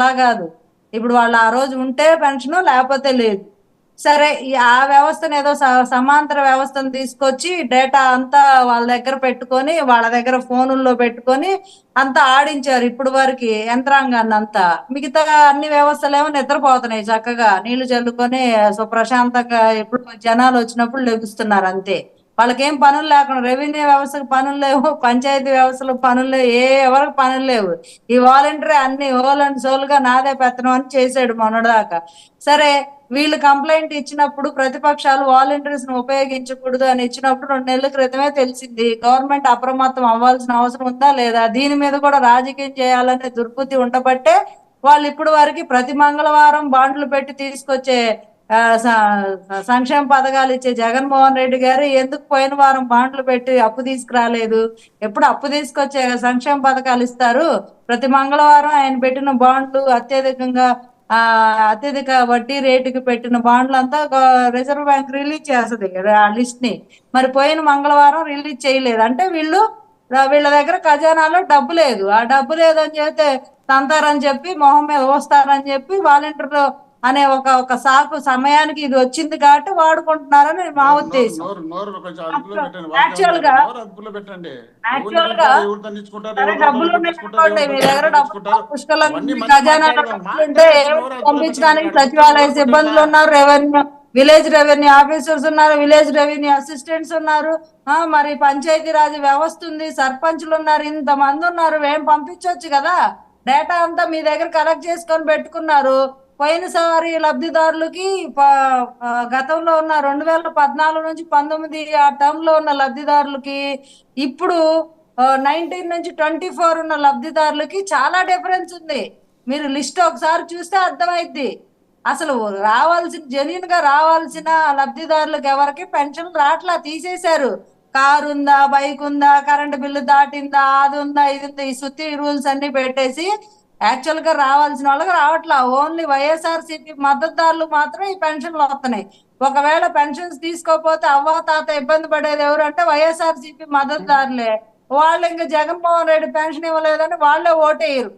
అలా కాదు. ఇప్పుడు వాళ్ళు ఆ రోజు ఉంటే పెన్షన్ లేకపోతే లేదు. సరే ఆ వ్యవస్థను ఏదో సమాంతర వ్యవస్థను తీసుకొచ్చి డేటా అంతా వాళ్ళ దగ్గర పెట్టుకొని వాళ్ళ దగ్గర ఫోనుల్లో పెట్టుకొని అంతా ఆడించారు ఇప్పుడు వరకు యంత్రాంగాన్ని అంతా. మిగతా అన్ని వ్యవస్థలేమో నిద్రపోతున్నాయి చక్కగా నీళ్లు చల్లుకొని ప్రశాంతంగా ఎప్పుడు జనాలు వచ్చినప్పుడు లెగుస్తున్నారు అంతే. వాళ్ళకేం పనులు లేకుండా రెవెన్యూ వ్యవస్థకు పనులు లేవు, పంచాయతీ వ్యవస్థలకు పనులు లేవు, ఎవరికి పనులు లేవు. ఈ వాలంటీర్ అన్ని ఓల్ అండ్ సోల్ గా నాదే పెత్తనం అని చేశాడు మొన్నటిదాకా. సరే వీళ్ళు కంప్లైంట్ ఇచ్చినప్పుడు ప్రతిపక్షాలు వాలంటీర్స్ ను ఉపయోగించకూడదు అని ఇచ్చినప్పుడు 2 నెలల క్రితమే తెలిసింది. గవర్నమెంట్ అప్రమత్తం అవ్వాల్సిన అవసరం ఉందా లేదా, దీని మీద కూడా రాజకీయం చేయాలనే దుర్బుద్ధి ఉండబట్టే వాళ్ళు ఇప్పుడు వరకు ప్రతి మంగళవారం బాండ్లు పెట్టి తీసుకొచ్చే సంక్షేమ పథకాలు ఇచ్చే జగన్మోహన్ రెడ్డి గారు ఎందుకు పోయిన వారం బాండ్లు పెట్టి అప్పు తీసుకురాలేదు? ఎప్పుడు అప్పు తీసుకొచ్చే సంక్షేమ పథకాలు ఇస్తారు. ప్రతి మంగళవారం ఆయన పెట్టిన బాండ్లు అత్యధిక వడ్డీ రేటుకి పెట్టిన బాండ్లు అంతా రిజర్వ్ బ్యాంక్ రిలీజ్ చేస్తుంది ఆ లిస్ట్ ని. మరి పోయిన మంగళవారం రిలీజ్ చేయలేదు అంటే వీళ్ళ దగ్గర ఖజానాలో డబ్బు లేదు. ఆ డబ్బు లేదని చెప్తే తంతారని చెప్పి మొహం మీద వస్తారని చెప్పి వాలంటీర్లు అనే ఒక సాకు సమయానికి ఇది వచ్చింది కాబట్టి వాడుకుంటున్నారని మా ఉద్దేశం. యాక్చువల్ గా సరే డబ్బులు ఉన్నాయనుకోండి, మీ దగ్గర డబ్బులు పుష్కలం ఖజానాలో డబ్బులు ఉంటే పంపించడానికి సచివాలయ సిబ్బందులు ఉన్నారు, విలేజ్ రెవెన్యూ ఆఫీసర్స్ ఉన్నారు, విలేజ్ రెవెన్యూ అసిస్టెంట్స్ ఉన్నారు, మరి పంచాయతీ రాజ్ వ్యవస్థ ఉంది, సర్పంచులు ఉన్నారు, ఇంతమంది ఉన్నారు. ఏం పంపించవచ్చు కదా. డేటా అంతా మీ దగ్గర కలెక్ట్ చేసుకొని పెట్టుకున్నారు. పోయినసారి లబ్ధిదారులకి గతంలో ఉన్న 2014 నుంచి 19 ఆ టర్మ్ లో ఉన్న లబ్ధిదారులకి ఇప్పుడు 19 నుంచి 24 ఉన్న లబ్ధిదారులకి చాలా డిఫరెన్స్ ఉంది. మీరు లిస్ట్ ఒకసారి చూస్తే అర్థమైద్ది. అసలు జెన్యున్ గా రావాల్సిన లబ్ధిదారులకు ఎవరికి పెన్షన్ రాట్లా, తీసేశారు. కారు ఉందా, బైక్ ఉందా, కరెంటు బిల్లు దాటిందా, అది ఉందా, ఇది ఉందా, ఈ సుత్తి రూల్స్ అన్ని పెట్టేసి యాక్చువల్ గా రావాల్సిన వాళ్ళకి రావట్లా. ఓన్లీ వైఎస్ఆర్సీపీ మద్దతుదారులు మాత్రం ఈ పెన్షన్లు వస్తున్నాయి. ఒకవేళ పెన్షన్స్ తీసుకోకపోతే అవ్వ తాత ఇబ్బంది పడేది ఎవరు అంటే వైఎస్ఆర్సీపీ మద్దతుదారులే. వాళ్ళు ఇంకా జగన్మోహన్ రెడ్డి పెన్షన్ ఇవ్వలేదని వాళ్ళే ఓటేయరు.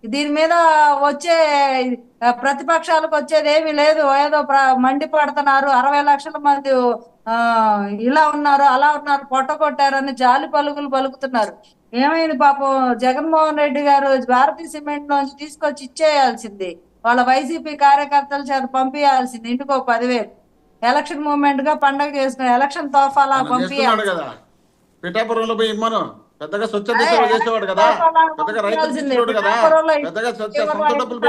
దీని మీద వచ్చే ప్రతిపక్షాలకు వచ్చేది ఏమీ లేదు. ఏదో మండిపడుతున్నారు, 60 లక్షల మంది ఇలా ఉన్నారు అలా ఉన్నారు పొట్ట కొట్టారని జాలి పలుకులు పలుకుతున్నారు. ఏమైంది పాపం జగన్మోహన్ రెడ్డి గారు భారతీయ సిమెంట్ నుంచి తీసుకొచ్చి ఇచ్చేయాల్సింది, వాళ్ళ వైసీపీ కార్యకర్తల చేత పంపించాల్సింది ఇంటికో 10,000. ఎలక్షన్ మూమెంట్ గా పండగ చేసుకుని ఎలక్షన్ తోఫాలా పంపించాలి కదా. పిఠాపురంలో పోయి ఇమ్మను, పెద్దగా స్వచ్ఛత సేవ చేసేవాడు కదా, పెద్దగా రైతు కదా, పెద్దగా సొంత డబ్బులు